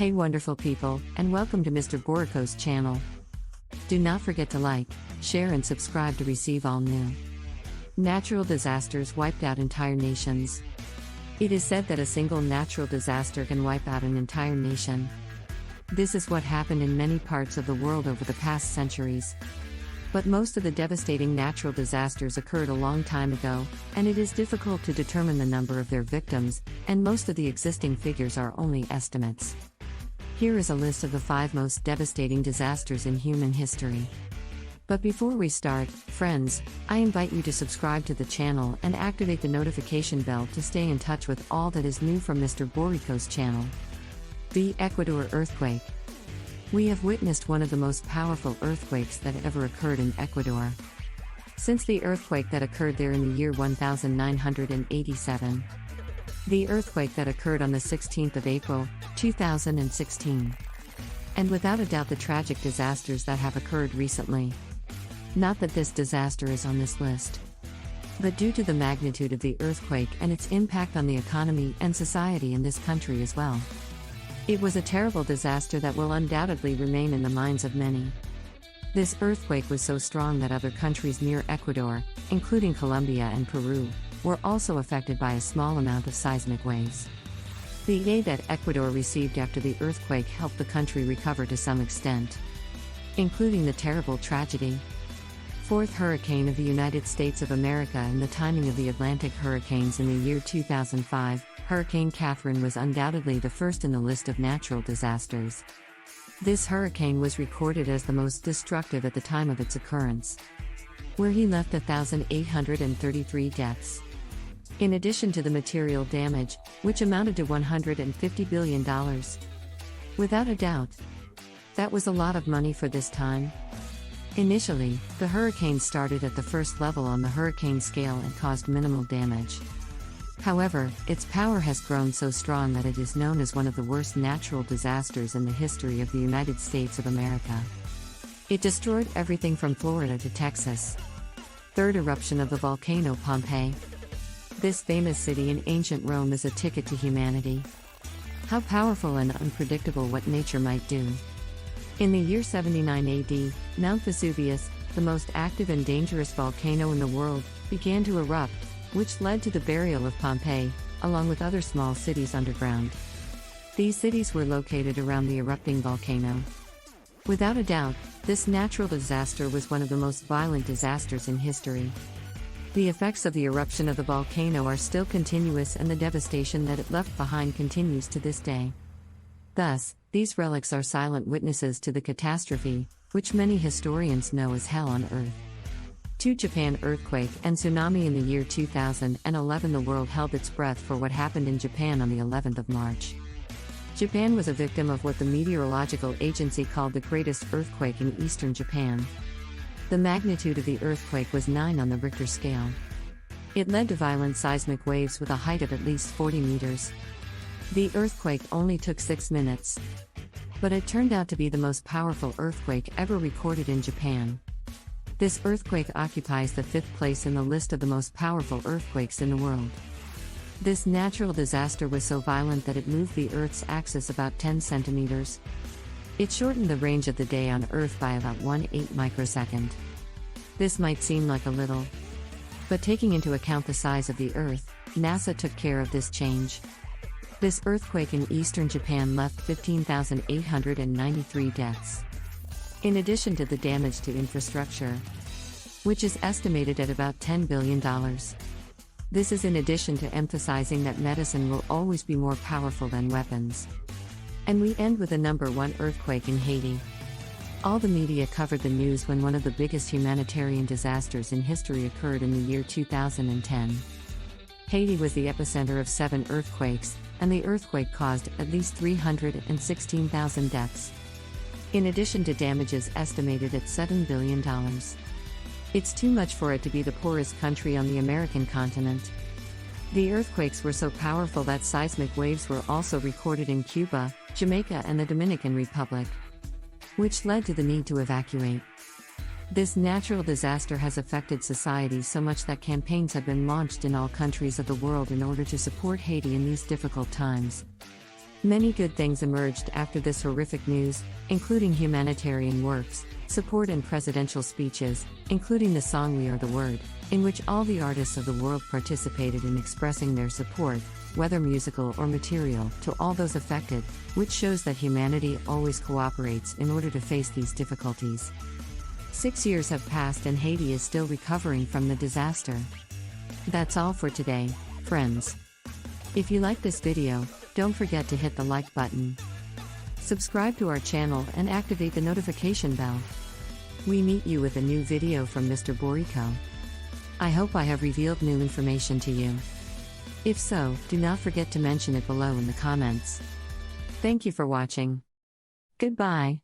Hey wonderful people, and welcome to Mr. Borico's channel. Do not forget to like, share and subscribe to receive all new natural disasters wiped out entire nations. It is said that a single natural disaster can wipe out an entire nation. This is what happened in many parts of the world over the past centuries. But most of the devastating natural disasters occurred a long time ago, and it is difficult to determine the number of their victims, and most of the existing figures are only estimates. Here is a list of the 5 most devastating disasters in human history. But before we start, friends, I invite you to subscribe to the channel and activate the notification bell to stay in touch with all that is new from Mr. Borico's channel. The Ecuador Earthquake. We have witnessed one of the most powerful earthquakes that ever occurred in Ecuador. Since the earthquake that occurred there in the year 1987. The earthquake that occurred on the 16th of April, 2016. And without a doubt the tragic disasters that have occurred recently. Not that this disaster is on this list. But due to the magnitude of the earthquake and its impact on the economy and society in this country as well. It was a terrible disaster that will undoubtedly remain in the minds of many. This earthquake was so strong that other countries near Ecuador, including Colombia and Peru, were also affected by a small amount of seismic waves. The aid that Ecuador received after the earthquake helped the country recover to some extent, including the terrible tragedy. Fourth hurricane of the United States of America and the timing of the Atlantic hurricanes in the year 2005, Hurricane Catherine was undoubtedly the first in the list of natural disasters. This hurricane was recorded as the most destructive at the time of its occurrence, where he left 1,833 deaths. In addition to the material damage, which amounted to $150 billion. Without a doubt, that was a lot of money for this time. Initially, the hurricane started at the first level on the hurricane scale and caused minimal damage. However, its power has grown so strong that it is known as one of the worst natural disasters in the history of the United States of America. It destroyed everything from Florida to Texas. Third eruption of the volcano Pompeii. This famous city in ancient Rome is a ticket to humanity. How powerful and unpredictable what nature might do. In the year 79 AD, Mount Vesuvius, the most active and dangerous volcano in the world, began to erupt, which led to the burial of Pompeii, along with other small cities underground. These cities were located around the erupting volcano. Without a doubt, this natural disaster was one of the most violent disasters in history. The effects of the eruption of the volcano are still continuous and the devastation that it left behind continues to this day. Thus, these relics are silent witnesses to the catastrophe, which many historians know as hell on earth. 2. Japan earthquake and tsunami. In the year 2011 the world held its breath for what happened in Japan on the 11th of March. Japan was a victim of what the meteorological agency called the greatest earthquake in eastern Japan. The magnitude of the earthquake was 9 on the Richter scale. It led to violent seismic waves with a height of at least 40 meters. The earthquake only took 6 minutes. But it turned out to be the most powerful earthquake ever recorded in Japan. This earthquake occupies the 5th place in the list of the most powerful earthquakes in the world. This natural disaster was so violent that it moved the Earth's axis about 10 centimeters. It shortened the range of the day on Earth by about 1/8 microsecond. This might seem like a little, but taking into account the size of the Earth, NASA took care of this change. This earthquake in eastern Japan left 15,893 deaths. In addition to the damage to infrastructure, which is estimated at about $10 billion. This is in addition to emphasizing that medicine will always be more powerful than weapons. And we end with the number 1 earthquake in Haiti. All the media covered the news when one of the biggest humanitarian disasters in history occurred in the year 2010. Haiti was the epicenter of 7 earthquakes, and the earthquake caused at least 316,000 deaths. In addition to damages estimated at $7 billion. It's too much for it to be the poorest country on the American continent. The earthquakes were so powerful that seismic waves were also recorded in Cuba, Jamaica and the Dominican Republic, which led to the need to evacuate. This natural disaster has affected society so much that campaigns have been launched in all countries of the world in order to support Haiti in these difficult times. Many good things emerged after this horrific news, including humanitarian works, support and presidential speeches, including the song We Are the Word, in which all the artists of the world participated in expressing their support, whether musical or material, to all those affected, which shows that humanity always cooperates in order to face these difficulties. 6 years have passed and Haiti is still recovering from the disaster. That's all for today, friends. If you like this video, don't forget to hit the like button. Subscribe to our channel and activate the notification bell. We meet you with a new video from Mr. Borico. I hope I have revealed new information to you. If so, do not forget to mention it below in the comments. Thank you for watching. Goodbye.